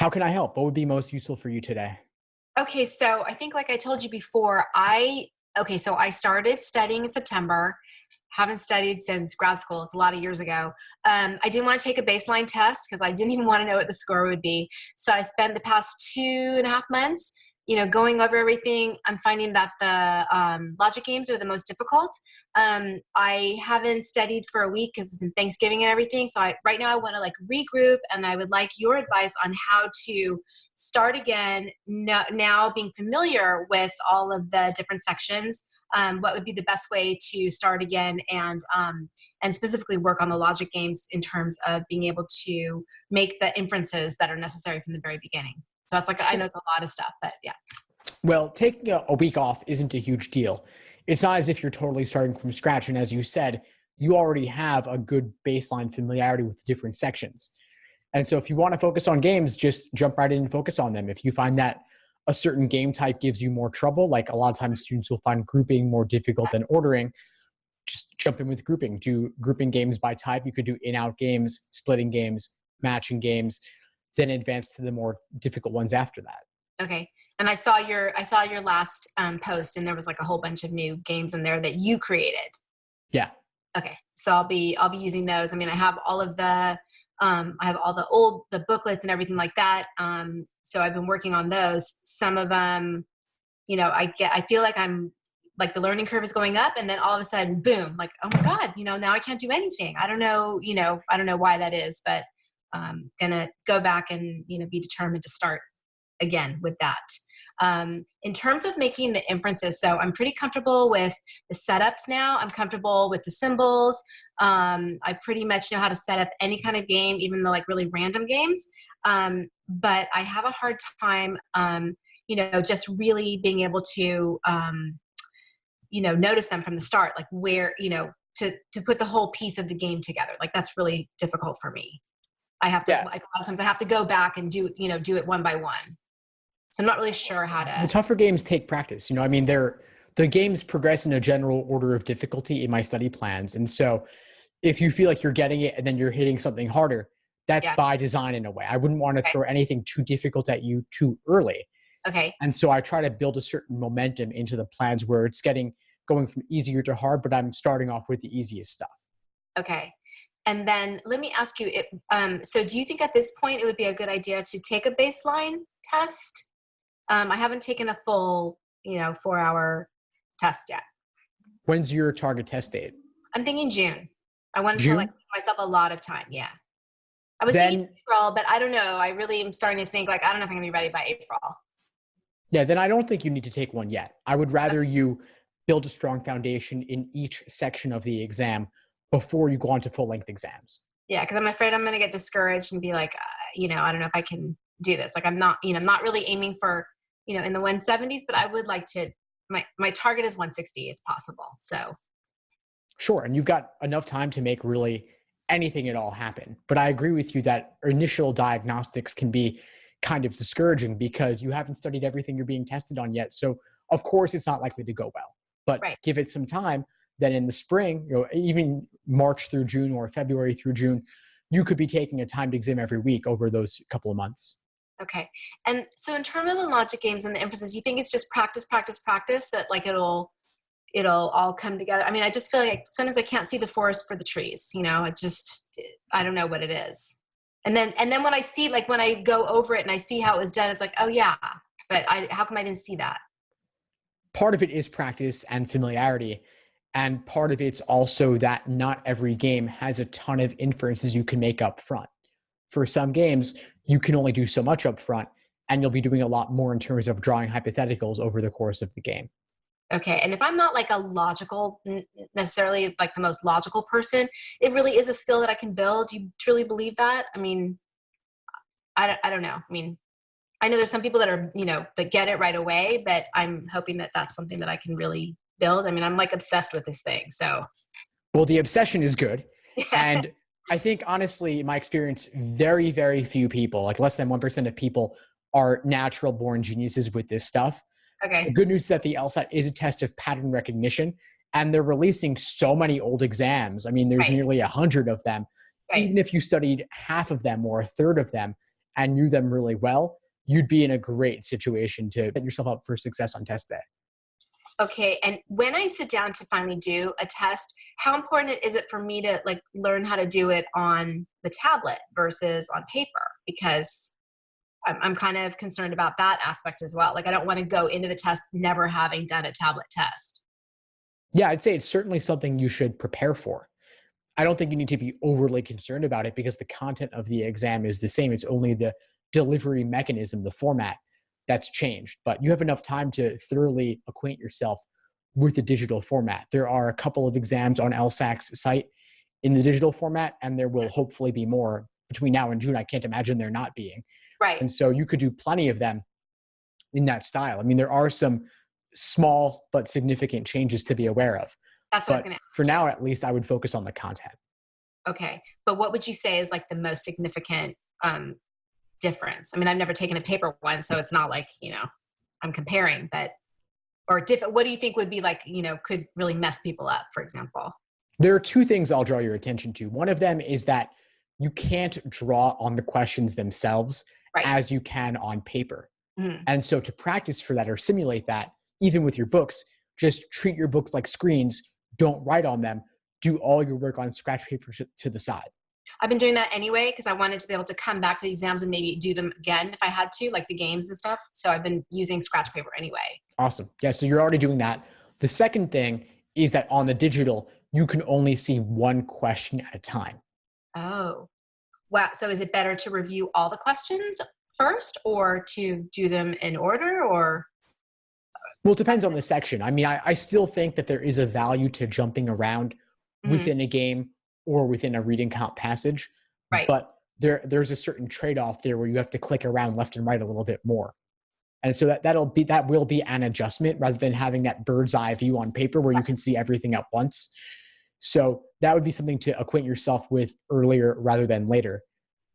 How can I help? What would be most useful for you today? Okay, so I think like I told you before, so I started studying in September. Haven't studied since grad school. It's a lot of years ago. I didn't want to take a baseline test because I didn't even want to know what the score would be. So I spent the past 2.5 months, going over everything. I'm finding that the logic games are the most difficult. I haven't studied for a week because it's been Thanksgiving and everything. So right now I want to like regroup, and I would like your advice on how to start again now being familiar with all of the different sections. What would be the best way to start again and specifically work on the logic games in terms of being able to make the inferences that are necessary from the very beginning. So it's like, I know it's a lot of stuff, but yeah. Well, taking a week off isn't a huge deal. It's not as if you're totally starting from scratch. And as you said, you already have a good baseline familiarity with the different sections. And so if you want to focus on games, just jump right in and focus on them. If you find that a certain game type gives you more trouble, like a lot of times students will find grouping more difficult than ordering, just jump in with grouping. Do grouping games by type. You could do in-out games, splitting games, matching games, then advance to the more difficult ones after that. Okay. And I saw your last post, and there was like a whole bunch of new games in there that you created. Yeah. Okay. So I'll be using those. I mean, I have all of the the booklets and everything like that. So I've been working on those. Some of them, I feel like I'm like the learning curve is going up, and then all of a sudden, boom, like, oh my God, now I can't do anything. I don't know why that is, but I'm gonna go back and, be determined to start again with that. In terms of making the inferences, so I'm pretty comfortable with the setups now. I'm comfortable with the symbols. I pretty much know how to set up any kind of game, even the like really random games. But I have a hard time, just really being able to, notice them from the start, like where, to put the whole piece of the game together. Like that's really difficult for me. I have to, like a lot of times I have to go back and do it one by one. So I'm not really sure how to. The tougher games take practice. The games progress in a general order of difficulty in my study plans. And so if you feel like you're getting it and then you're hitting something harder, that's by design in a way. I wouldn't want to throw anything too difficult at you too early. Okay. And so I try to build a certain momentum into the plans where it's going from easier to hard, but I'm starting off with the easiest stuff. Okay. And then let me ask you, so do you think at this point it would be a good idea to take a baseline test? I haven't taken a full, 4-hour test yet. When's your target test date? I'm thinking June. I want June? to give myself a lot of time. Yeah. I was thinking April, but I don't know. I really am starting to think like, I don't know if I'm gonna be ready by April. Yeah, then I don't think you need to take one yet. I would rather you build a strong foundation in each section of the exam before you go on to full-length exams. Yeah, because I'm afraid I'm going to get discouraged and be like, I don't know if I can do this. Like I'm not really aiming for, in the 170s, but I would like to, my target is 160 if possible. So. Sure, and you've got enough time to make really anything at all happen. But I agree with you that initial diagnostics can be kind of discouraging because you haven't studied everything you're being tested on yet. So of course it's not likely to go well, but give it some time. Then in the spring, even March through June or February through June, you could be taking a timed exam every week over those couple of months. Okay. And so in terms of the logic games and the inferences, you think it's just practice that like it'll all come together? I mean, I just feel like sometimes I can't see the forest for the trees, I don't know what it is. And then when I see, like when I go over it and I see how it was done, it's like, oh yeah, but how come I didn't see that? Part of it is practice and familiarity. And part of it's also that not every game has a ton of inferences you can make up front. For some games, you can only do so much up front, and you'll be doing a lot more in terms of drawing hypotheticals over the course of the game. Okay. And if I'm not like necessarily like the most logical person, it really is a skill that I can build. Do you truly believe that? I mean, I don't know. I mean, I know there's some people that are, that get it right away, but I'm hoping that that's something that I can really build. I mean, I'm like obsessed with this thing. So. Well, the obsession is good. And I think honestly, in my experience, very, very few people, like less than 1% of people are natural born geniuses with this stuff. Okay. The good news is that the LSAT is a test of pattern recognition, and they're releasing so many old exams. I mean, there's nearly 100 of them. Even if you studied half of them or a third of them and knew them really well, you'd be in a great situation to set yourself up for success on test day. Okay. And when I sit down to finally do a test, how important is it for me to like learn how to do it on the tablet versus on paper? Because I'm kind of concerned about that aspect as well. Like I don't want to go into the test never having done a tablet test. Yeah, I'd say it's certainly something you should prepare for. I don't think you need to be overly concerned about it because the content of the exam is the same. It's only the delivery mechanism, the format that's changed. But you have enough time to thoroughly acquaint yourself with the digital format. There are a couple of exams on LSAC's site in the digital format, and there will hopefully be more between now and June. I can't imagine there not being. Right. And so you could do plenty of them in that style. I mean, there are some small but significant changes to be aware of. That's what I was But going to ask. for now, at least, I would focus on the content. Okay. But what would you say is like the most significant difference? I mean, I've never taken a paper one, so it's not like, I'm comparing, but, or different, what do you think would be like, could really mess people up, for example? There are two things I'll draw your attention to. One of them is that you can't draw on the questions themselves Right. as you can on paper. Mhm. And so to practice for that or simulate that, even with your books, just treat your books like screens. Don't write on them. Do all your work on scratch paper to the side. I've been doing that anyway because I wanted to be able to come back to the exams and maybe do them again if I had to, like the games and stuff. So I've been using scratch paper anyway. Awesome. Yeah, so you're already doing that. The second thing is that on the digital, you can only see one question at a time. Oh, wow. So is it better to review all the questions first or to do them in order or? Well, it depends on the section. I mean, I still think that there is a value to jumping around within a game or within a reading comp passage. Right. But there's a certain trade-off there where you have to click around left and right a little bit more. And so that will be an adjustment rather than having that bird's eye view on paper where you can see everything at once. So that would be something to acquaint yourself with earlier rather than later.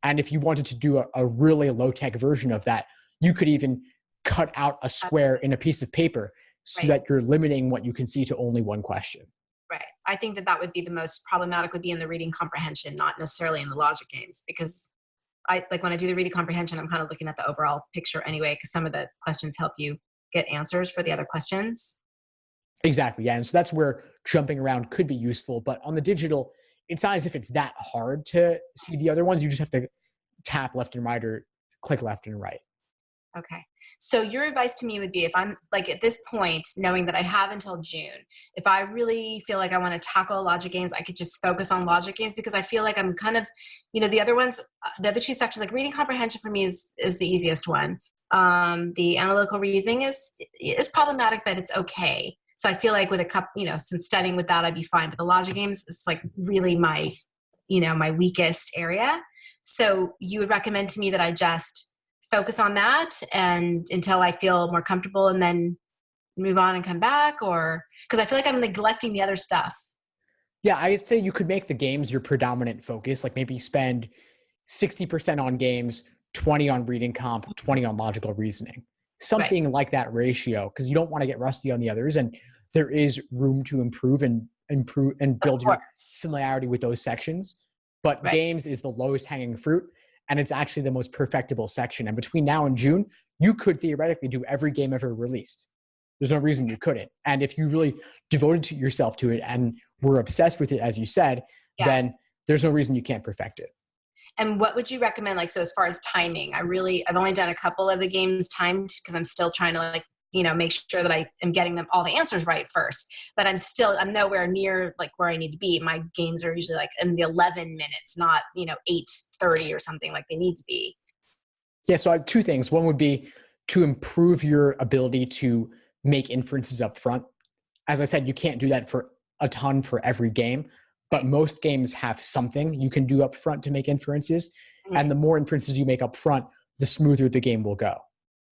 And if you wanted to do a really low-tech version of that, you could even cut out a square in a piece of paper so that you're limiting what you can see to only one question. Right. I think that would be the most problematic would be in the reading comprehension, not necessarily in the logic games, because I like when I do the reading comprehension, I'm kind of looking at the overall picture anyway, because some of the questions help you get answers for the other questions. Exactly. Yeah. And so that's where jumping around could be useful. But on the digital, it's not as if it's that hard to see the other ones. You just have to tap left and right or click left and right. Okay. So your advice to me would be if I'm like at this point, knowing that I have until June, if I really feel like I want to tackle logic games, I could just focus on logic games because I feel like I'm kind of, the other ones, the other two sections, like reading comprehension for me is the easiest one. The analytical reasoning is problematic, but it's okay. So I feel like with a couple, since studying with that, I'd be fine. But the logic games is like really my, my weakest area. So you would recommend to me that I just focus on that and until I feel more comfortable and then move on and come back, or because I feel like I'm neglecting the other stuff. Yeah, I'd say you could make the games your predominant focus, like maybe spend 60% on games, 20 on reading comp, 20 on logical reasoning. Something like that ratio, because you don't want to get rusty on the others, and there is room to improve and build your familiarity with those sections. But games is the lowest hanging fruit, and it's actually the most perfectible section. And between now and June, you could theoretically do every game ever released. There's no reason you couldn't. And if you really devoted yourself to it and were obsessed with it, as you said, then there's no reason you can't perfect it. And what would you recommend? Like, so as far as timing, I've only done a couple of the games timed because I'm still trying to make sure that I am getting them all the answers right first, but I'm nowhere near like where I need to be. My games are usually like in the 11 minutes, not, 8:30 or something like they need to be. Yeah. So I have two things. One would be to improve your ability to make inferences up front. As I said, you can't do that for a ton for every game, but most games have something you can do up front to make inferences. Mm-hmm. And the more inferences you make up front, the smoother the game will go.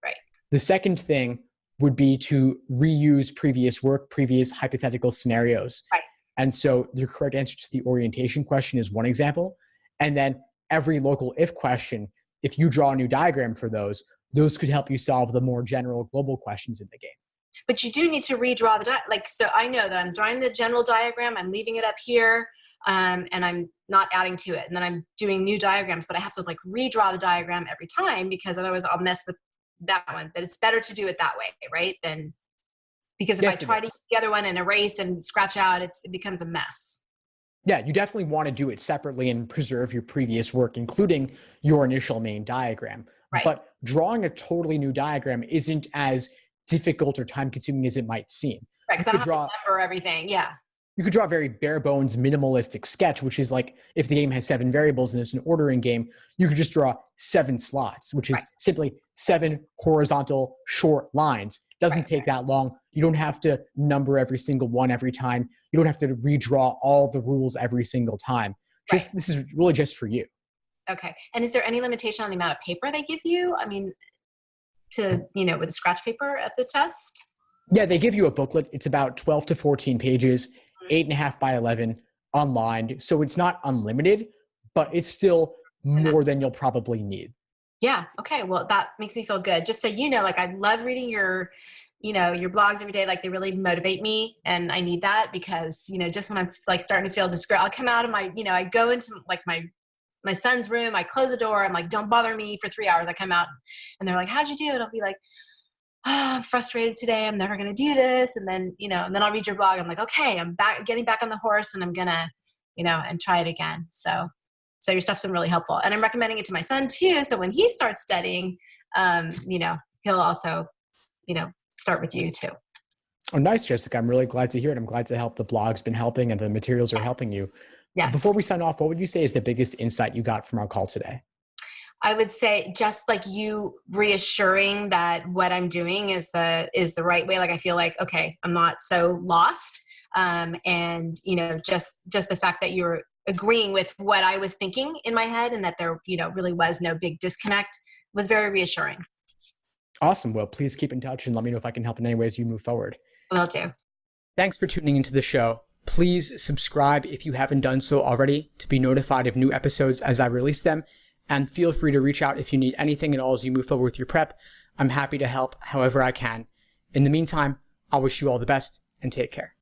Right. The second thing would be to reuse previous work, previous hypothetical scenarios. Right. And so the correct answer to the orientation question is one example. And then every local if question, if you draw a new diagram for those could help you solve the more general global questions in the game. But you do need to redraw so I know that I'm drawing the general diagram, I'm leaving it up here. and I'm not adding to it. And then I'm doing new diagrams, but I have to like redraw the diagram every time because otherwise I'll mess with that one. But it's better to do it that way, right? Because if Yes, I try to use the other one and erase and scratch out, it becomes a mess. Yeah, you definitely want to do it separately and preserve your previous work, including your initial main diagram. Right. But drawing a totally new diagram isn't as difficult or time consuming as it might seem. Right, because I don't have to remember everything. Yeah. You could draw a very bare bones minimalistic sketch, which is like if the game has 7 variables and it's an ordering game, you could just draw 7 slots, which is simply 7 horizontal short lines. Doesn't take that long. You don't have to number every single one every time. You don't have to redraw all the rules every single time. This is really just for you. Okay. And is there any limitation on the amount of paper they give you? I mean, with scratch paper at the test? Yeah, they give you a booklet. It's about 12 to 14 pages, 8.5 by 11, unlined. So it's not unlimited, but it's still more than you'll probably need. Yeah. Okay. Well, that makes me feel good. Just so you know, like I love reading your blogs every day. Like they really motivate me, and I need that because just when I'm like starting to feel discouraged, I'll come out of my, I go into like my son's room, I close the door, I'm like, don't bother me for 3 hours. I come out, and they're like, how'd you do it? I'll be like, I'm frustrated today. I'm never going to do this. And then, and then I'll read your blog. I'm like, okay, I'm getting back on the horse, and I'm going to, and try it again. So your stuff's been really helpful, and I'm recommending it to my son too. So when he starts studying, he'll also, start with you too. Oh, nice, Jessica. I'm really glad to hear it. I'm glad to help. The blog's been helping and the materials are helping you. Yes. Before we sign off, what would you say is the biggest insight you got from our call today? I would say just like you reassuring that what I'm doing is the right way. Like I feel like, okay, I'm not so lost. And just the fact that you're agreeing with what I was thinking in my head, and that there, really was no big disconnect, was very reassuring. Awesome. Well, please keep in touch and let me know if I can help in any way as you move forward. Will do. Thanks for tuning into the show. Please subscribe if you haven't done so already to be notified of new episodes as I release them. And feel free to reach out if you need anything at all as you move forward with your prep. I'm happy to help however I can. In the meantime, I'll wish you all the best and take care.